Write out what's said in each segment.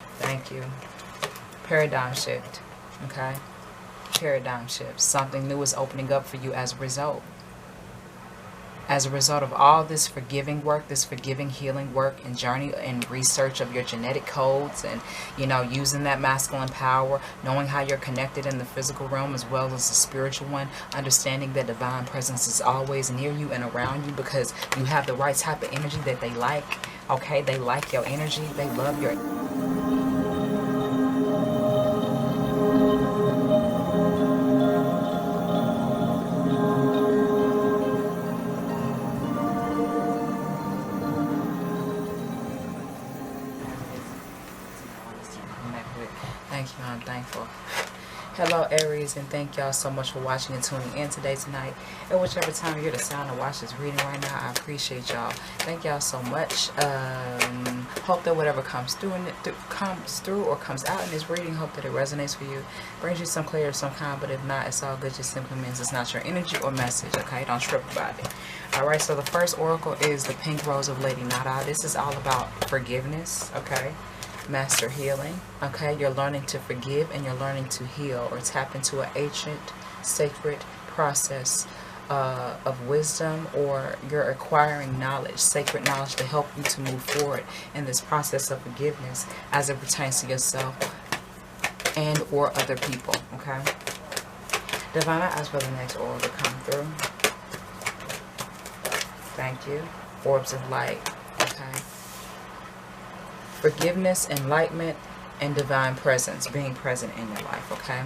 Thank you. Paradigm shift. Okay? Paradigm shift. Something new is opening up for you as a result. As a result of all this forgiving work, this forgiving healing work and journey and research of your genetic codes and, using that masculine power, knowing how you're connected in the physical realm as well as the spiritual one, understanding that divine presence is always near you and around you because you have the right type of energy that they like. Okay, they like your energy. They love your Thank you, I'm thankful. Hello, Aries, and thank y'all so much for watching and tuning in today, tonight. And whichever time you hear the sound or watch this reading right now, I appreciate y'all. Thank y'all so much. Hope that whatever comes through or comes out in this reading, hope that it resonates for you, brings you some clarity of some kind. But if not, it's all good. Just simply means it's not your energy or message. Okay, don't trip about it. All right. So the first oracle is the Pink Rose of Lady Nada. This is all about forgiveness. Okay. Master healing. Okay, you're learning to forgive and you're learning to heal or tap into an ancient sacred process of wisdom, or you're acquiring knowledge, sacred knowledge, to help you to move forward in this process of forgiveness as it pertains to yourself and or other people. Okay, Divine, I ask for the next oral to come through. Thank you. Orbs of light. Okay, forgiveness, enlightenment, and divine presence, being present in your life. Okay,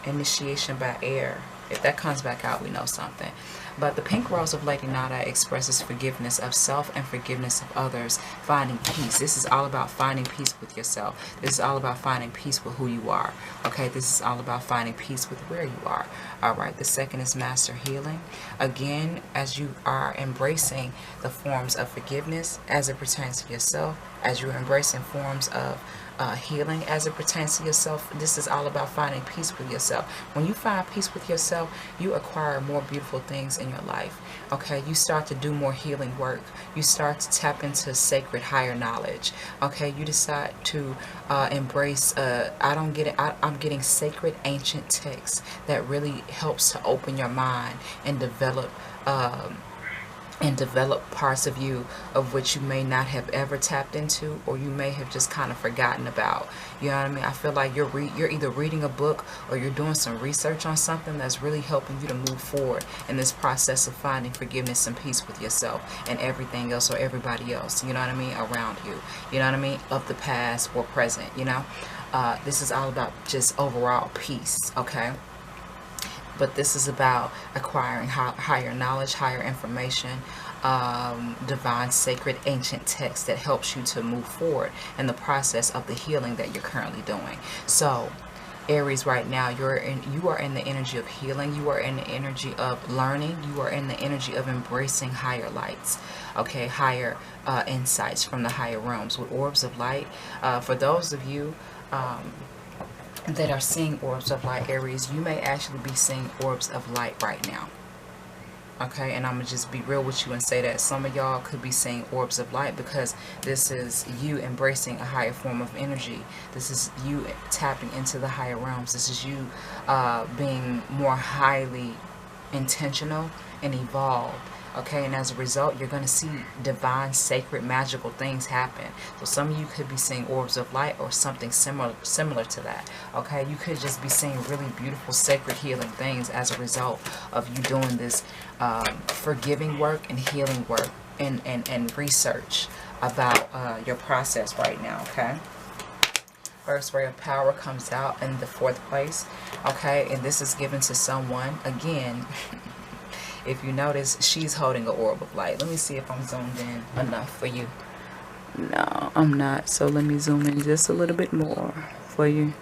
initiation by air. If that comes back out, we know something. But the Pink Rose of Lady Nada expresses forgiveness of self and forgiveness of others, finding peace. This is all about finding peace with yourself. This is all about finding peace with who you are. Okay, this is all about finding peace with where you are. All right, the second is Master Healing. Again, as you are embracing the forms of forgiveness as it pertains to yourself, as you're embracing forms of healing as it pertains to yourself, this is all about finding peace with yourself. When you find peace with yourself, you acquire more beautiful things in your life. Okay, you start to do more healing work. You start to tap into sacred higher knowledge. Okay, you decide to embrace I'm getting sacred ancient texts that really helps to open your mind and develop parts of you of which you may not have ever tapped into, or you may have just kind of forgotten about. You know what I mean? I feel like you're either reading a book or you're doing some research on something that's really helping you to move forward in this process of finding forgiveness and peace with yourself and everything else or everybody else, you know what I mean, around you, you know what I mean, of the past or present, you know. This is all about just overall peace. Okay, but this is about acquiring higher knowledge, higher information, divine, sacred, ancient text that helps you to move forward in the process of the healing that you're currently doing. So, Aries, right now, you are in the energy of healing. You are in the energy of learning. You are in the energy of embracing higher lights. Okay, higher insights from the higher realms with orbs of light. For those of you that are seeing orbs of light, Aries, you may actually be seeing orbs of light right now. Okay, and I'm going to just be real with you and say that some of y'all could be seeing orbs of light because this is you embracing a higher form of energy. This is you tapping into the higher realms. This is you being more highly intentional and evolved. Okay, and as a result, you're going to see divine, sacred, magical things happen. So some of you could be seeing orbs of light or something similar to that. Okay, you could just be seeing really beautiful, sacred, healing things as a result of you doing this forgiving work and healing work and research about your process right now. Okay. First ray of power comes out in the 4th place. Okay, and this is given to someone, again, if you notice, she's holding an orb of light. Let me see if I'm zoomed in enough for you. No, I'm not. So let me zoom in just a little bit more for you.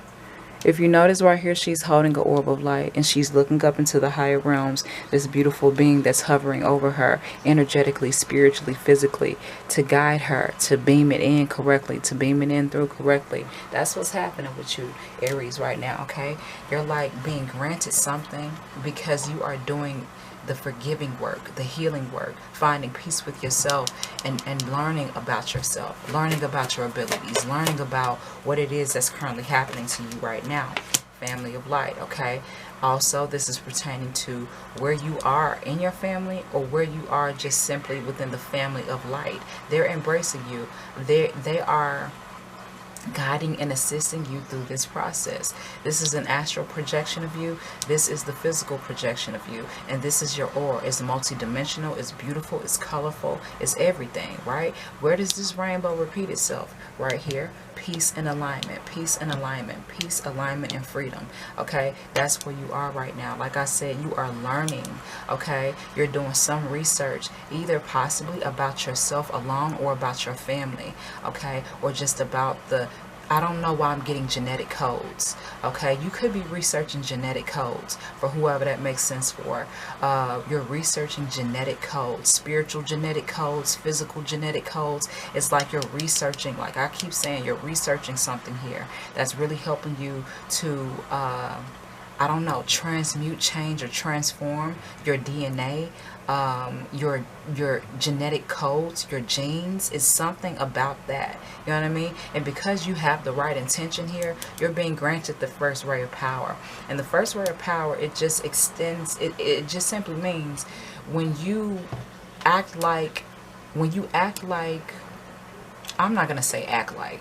If you notice right here, she's holding an orb of light and she's looking up into the higher realms. This beautiful being that's hovering over her energetically, spiritually, physically, to guide her, to beam it in correctly, to beam it in through correctly. That's what's happening with you, Aries, right now, okay? You're like being granted something because you are doing the forgiving work, the healing work, finding peace with yourself, and learning about yourself, learning about your abilities, learning about what it is that's currently happening to you right now. Family of light, okay? Also, this is pertaining to where you are in your family, or where you are just simply within the family of light. They're embracing you. They are guiding and assisting you through this process. This is an astral projection of you. This is the physical projection of you. And this is your aura. It's multidimensional. It's beautiful. It's colorful. It's everything, right? Where does this rainbow repeat itself? Right here. Peace and alignment. Peace and alignment. Peace, alignment, and freedom. Okay? That's where you are right now. Like I said, you are learning. Okay? You're doing some research, either possibly about yourself alone or about your family. Okay? Or just about I don't know why I'm getting genetic codes. Okay, you could be researching genetic codes for whoever that makes sense for. You're researching genetic codes, spiritual genetic codes, physical genetic codes. It's like you're researching, like I keep saying, you're researching something here that's really helping you to I don't know, transmute, change, or transform your DNA, your genetic codes, your genes. Is something about that. You know what I mean? And because you have the right intention here, you're being granted the first ray of power. And the first ray of power, it just extends, it just simply means when you act like, I'm not going to say act like,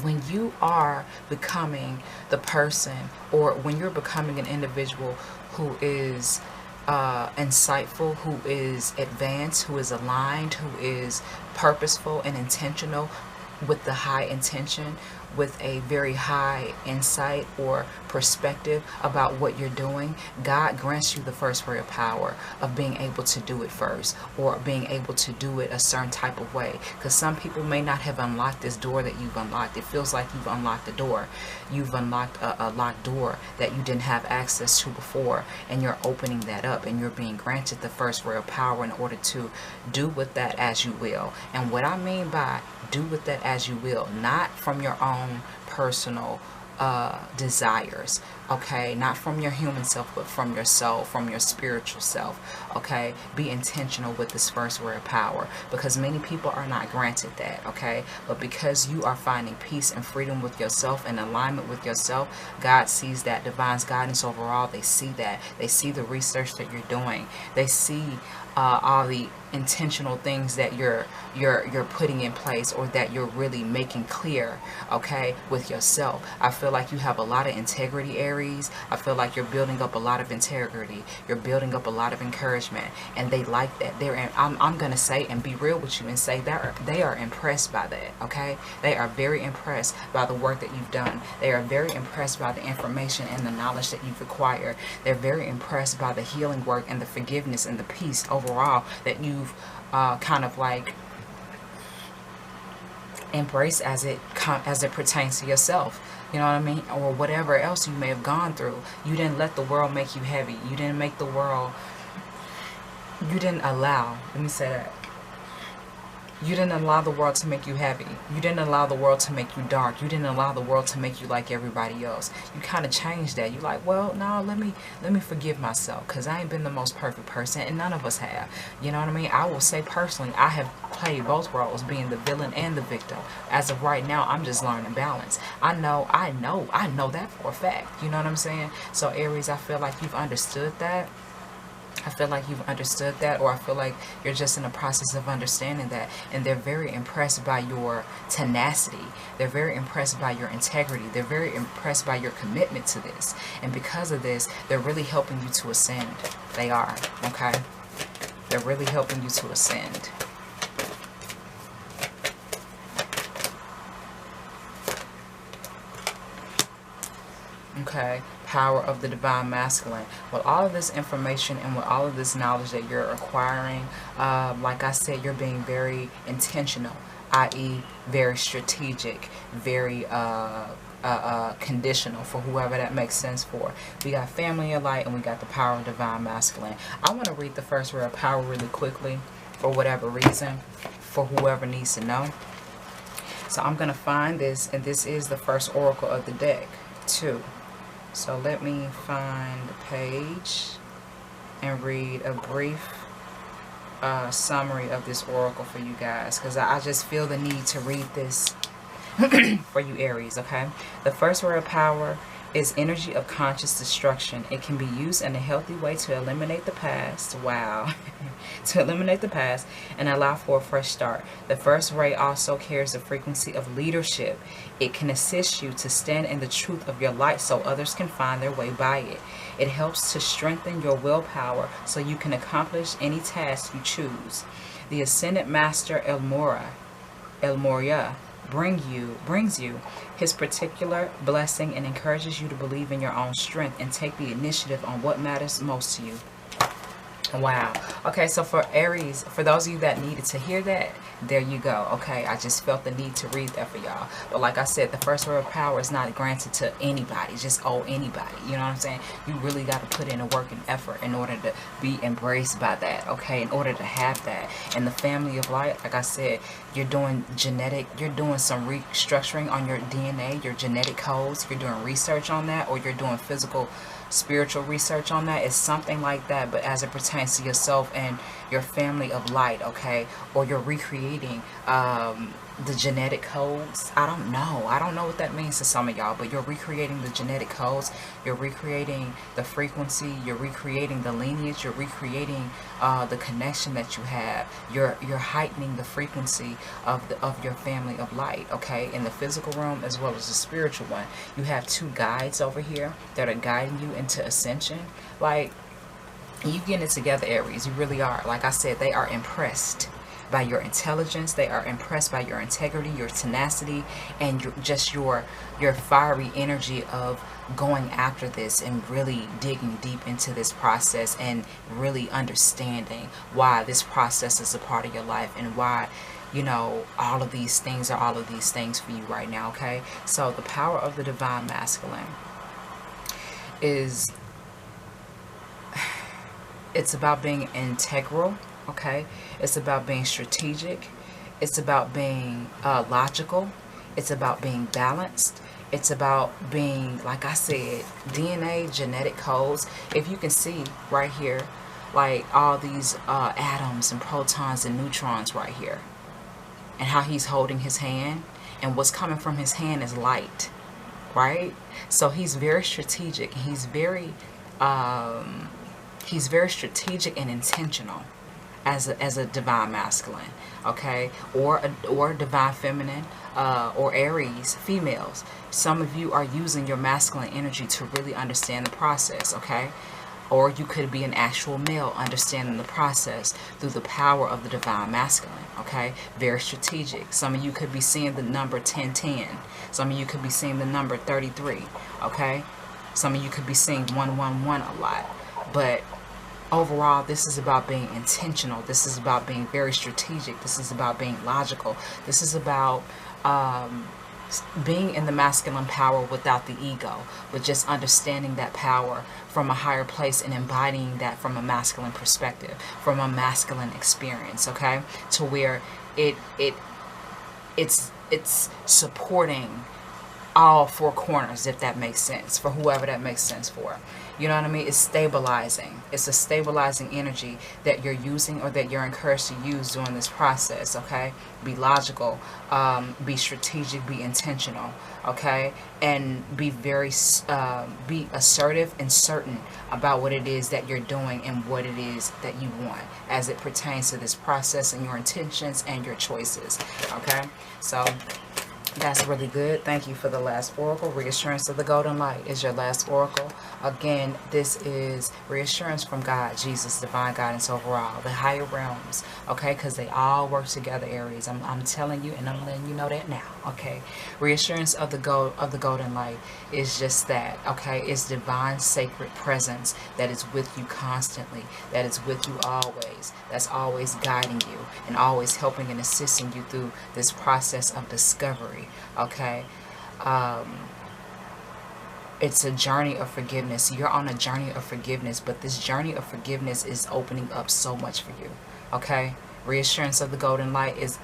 when you are becoming the person, or when you're becoming an individual who is insightful, who is advanced, who is aligned, who is purposeful and intentional, with the high intention, with a very high insight or perspective about what you're doing, God grants you the first ray of power of being able to do it first, or being able to do it a certain type of way. Because some people may not have unlocked this door that you've unlocked. It feels like you've unlocked a door. You've unlocked a locked door that you didn't have access to before, and you're opening that up, and you're being granted the first ray of power in order to do with that as you will. And what I mean by do with that as you will, not from your own personal desires, okay, not from your human self, but from your soul, from your spiritual self. Okay, be intentional with this first ray of power, because many people are not granted that. Okay, but because you are finding peace and freedom with yourself and alignment with yourself, God sees that. Divine's guidance overall, they see that. They see the research that you're doing. They see all the intentional things that you're putting in place, or that you're really making clear, okay, with yourself. I feel like you have a lot of integrity, Aries. I feel like you're building up a lot of integrity. You're building up a lot of encouragement, and they like that. I'm gonna say and be real with you and say that they are impressed by that. Okay, they are very impressed by the work that you've done. They are very impressed by the information and the knowledge that you've acquired. They're very impressed by the healing work and the forgiveness and the peace overall that you've kind of like embrace as it pertains to yourself. You know what I mean? Or whatever else you may have gone through. You didn't let the world make you heavy. You didn't make the world, you didn't allow, let me say that, you didn't allow the world to make you heavy. You didn't allow the world to make you dark. You didn't allow the world to make you like everybody else. You kind of changed that. You're like, well, no, let me forgive myself, because I ain't been the most perfect person, and none of us have. You know what I mean? I will say personally, I have played both roles, being the villain and the victim. As of right now, I'm just learning balance. I know that for a fact. You know what I'm saying? So Aries, I feel like you've understood that. I feel like you've understood that, or I feel like you're just in the process of understanding that, and they're very impressed by your tenacity. They're very impressed by your integrity. They're very impressed by your commitment to this, and because of this, they're really helping you to ascend. They are, okay? They're really helping you to ascend. Okay, power of the divine masculine. With all of this information and with all of this knowledge that you're acquiring, like I said, you're being very intentional, i.e. very strategic, very conditional, for whoever that makes sense for. We got family of light, and we got the power of divine masculine. I want to read the first ray of power really quickly, for whatever reason, for whoever needs to know. So I'm going to find this, and this is the first oracle of the deck, too. So let me find the page. and read a brief summary of this oracle for you guys, because I just feel the need to read this for you Aries, okay? The first word of power is energy of conscious destruction. It can be used in a healthy way to eliminate the past. Wow. To eliminate the past and allow for a fresh start. The first ray also carries the frequency of leadership. It can assist you to stand in the truth of your light so others can find their way by it. It helps to strengthen your willpower so you can accomplish any task you choose. The Ascended Master El Moria brings you his particular blessing and encourages you to believe in your own strength and take the initiative on what matters most to you. Wow. Okay, so for Aries, for those of you that needed to hear that, there you go. Okay, I just felt the need to read that for y'all. But like I said, the first word of power is not granted to anybody, just anybody. You know what I'm saying? You really got to put in a work and effort in order to be embraced by that, okay? In order to have that. And the family of light, like I said, you're doing some restructuring on your DNA, your genetic codes. You're doing research on that, or you're doing spiritual research on that. It's something like that, but as it pertains to yourself and your family of light, okay? Or you're recreating the genetic codes. I don't know what that means to some of y'all, but you're recreating the genetic codes, you're recreating the frequency, you're recreating the lineage, you're recreating the connection that you have. You're heightening the frequency of your family of light, okay? In the physical realm as well as the spiritual one. You have two guides over here that are guiding you into ascension. Like, you getting it together, Aries. You really are. Like I said, they are impressed by your intelligence. They are impressed by your integrity, your tenacity, and your fiery energy of going after this and really digging deep into this process and really understanding why this process is a part of your life and why, you know, all of these things are all of these things for you right now, okay? So the power of the divine masculine is, it's about being integral, okay? It's about being strategic. It's about being logical. It's about being balanced. It's about being, like I said, DNA, genetic codes. If you can see right here, like all these atoms and protons and neutrons right here, and how he's holding his hand, and what's coming from his hand is light, right? So he's very strategic. He's very strategic and intentional as a divine masculine, okay? Or divine feminine, or Aries females. Some of you are using your masculine energy to really understand the process, okay? Or you could be an actual male understanding the process through the power of the divine masculine, okay? Very strategic. Some of you could be seeing the number 1010. Some of you could be seeing the number 33, okay? Some of you could be seeing 111 a lot. But overall, this is about being intentional. This is about being very strategic. This is about being logical. This is about being in the masculine power without the ego, but just understanding that power from a higher place and embodying that from a masculine perspective, from a masculine experience, okay? To where it's supporting all four corners, if that makes sense, for whoever that makes sense for. You know what I mean? It's stabilizing. It's a stabilizing energy that you're using, or that you're encouraged to use during this process, okay? Be logical, be strategic, be intentional, okay? And be very, be assertive and certain about what it is that you're doing and what it is that you want as it pertains to this process and your intentions and your choices, okay? So that's really good. Thank you for the last oracle. Reassurance of the golden light is your last oracle. Again, this is reassurance from God, Jesus, divine guidance overall, the higher realms, okay? Because they all work together, Aries. I'm telling you, and I'm letting you know that now, okay? Reassurance of the golden light is just that, okay? It's divine sacred presence that is with you constantly, that is with you always, that's always guiding you and always helping and assisting you through this process of discovery, okay? It's a journey of forgiveness. You're on a journey of forgiveness, but this journey of forgiveness is opening up so much for you, okay? Reassurance of the golden light is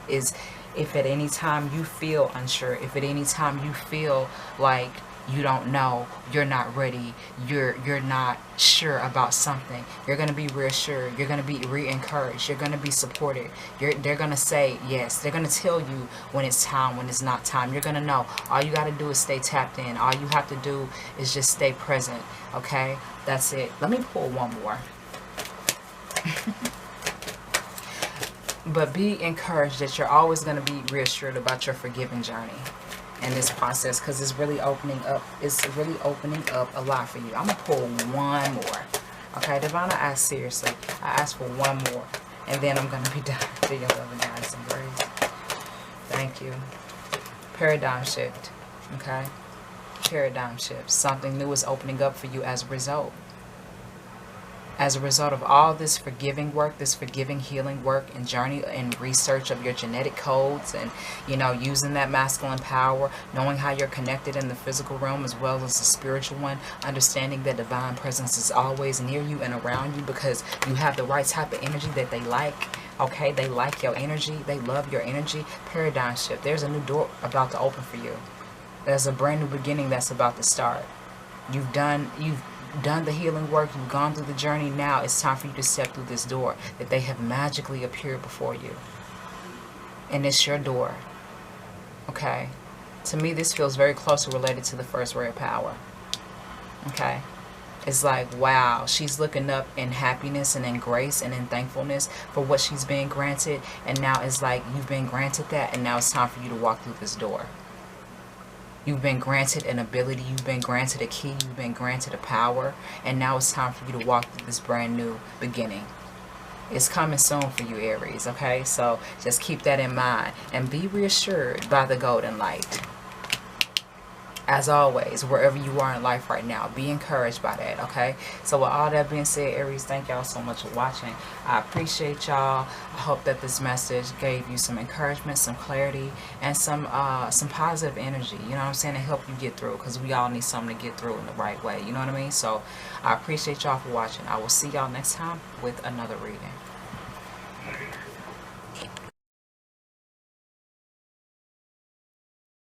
if at any time you feel unsure, if at any time you feel like you don't know, you're not ready, you're not sure about something, you're going to be reassured, you're going to be re-encouraged, you're going to be supported. They're going to say yes, they're going to tell you when it's time, when it's not time. You're going to know. All you got to do is stay tapped in. All you have to do is just stay present. Okay, that's it. Let me pull one more. But be encouraged that you're always going to be reassured about your forgiving journey in this process, because it's really opening up. It's really opening up a lot for you. I'm going to pull one more. Okay, Divine, I ask seriously. I ask for one more. And then I'm going to be done. To your loving guys and grace. Thank you. Paradigm shift. Okay? Paradigm shift. Something new is opening up for you as a result. As a result of all this forgiving work, this forgiving healing work and journey and research of your genetic codes, and, you know, using that masculine power, knowing how you're connected in the physical realm as well as the spiritual one, understanding that divine presence is always near you and around you because you have the right type of energy that they like. Okay, they like your energy, they love your energy. Paradigm shift. There's a new door about to open for you. There's a brand new beginning that's about to start. You've done the healing work, you've gone through the journey. Now it's time for you to step through this door that they have magically appeared before you, and it's your door. Okay, to me this feels very closely related to the first ray of power. Okay, it's like, wow, she's looking up in happiness and in grace and in thankfulness for what she's being granted, and now it's like you've been granted that, and now it's time for you to walk through this door. You've been granted an ability, you've been granted a key, you've been granted a power, and now it's time for you to walk through this brand new beginning. It's coming soon for you, Aries, okay? So just keep that in mind and be reassured by the golden light. As always, wherever you are in life right now, be encouraged by that, okay? So with all that being said, Aries, thank y'all so much for watching. I appreciate y'all. I hope that this message gave you some encouragement, some clarity, and some positive energy, you know what I'm saying, to help you get through, because we all need something to get through in the right way, you know what I mean? So I appreciate y'all for watching. I will see y'all next time with another reading.